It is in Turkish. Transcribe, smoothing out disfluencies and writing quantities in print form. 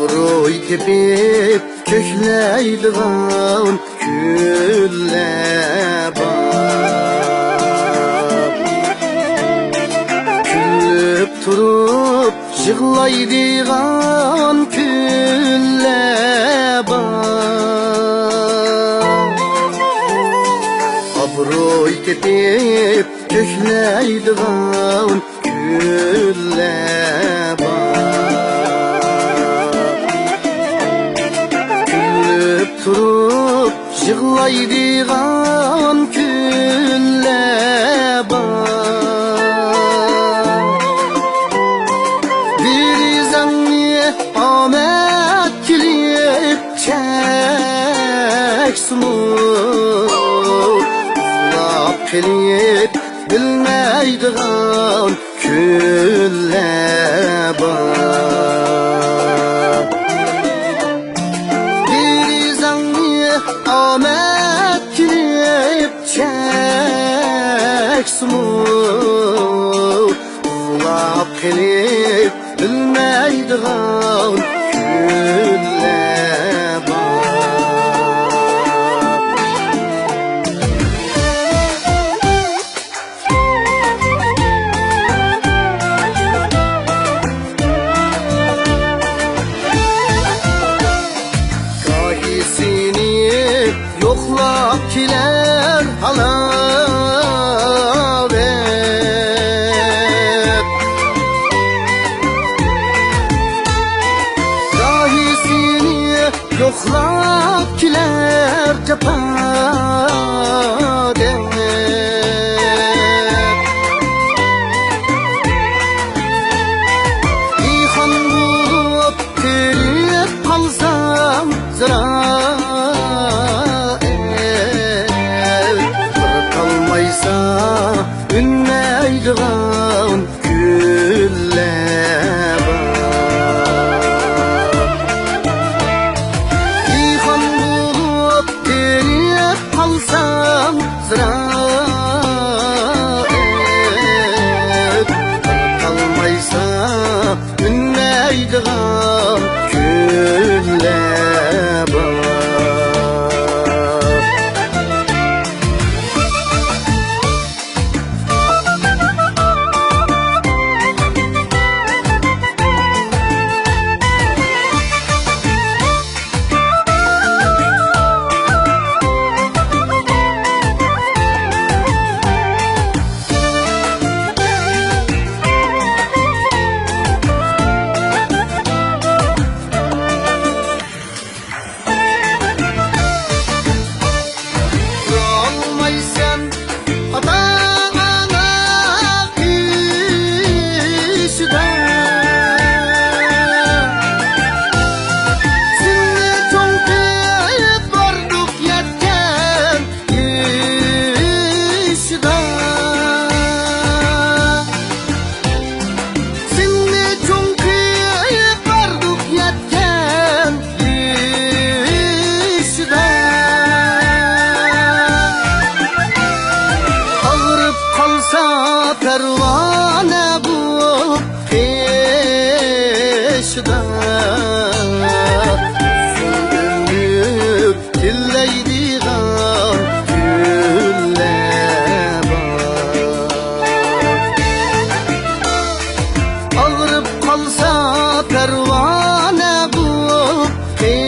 Obro'y tepip köşleydiğin külle bak. Küllüp turup yığlaydiğin külle bak. Obro'y tepip köşleydiğin külle turup yığlaydiğin külle bak. Bilirsen niye amet kilip çeksin uzlap kelip bilmeydiğin külle bak. Amet kilip çeksin uzlap kelip bilmeydiğin külle yoklap kiler halavet. Dahisini yoklap kiler cepadet. İhan bulup terip kalsam zarar ünmeydiğin külle bak. İhan bulup terip kalsam ziraet kalmaysa ünmeydiğin külle bak. Pervane bu peşda Sündürüp dilleydiğin külle bak. Ağırıp kalsa pervane bu peşda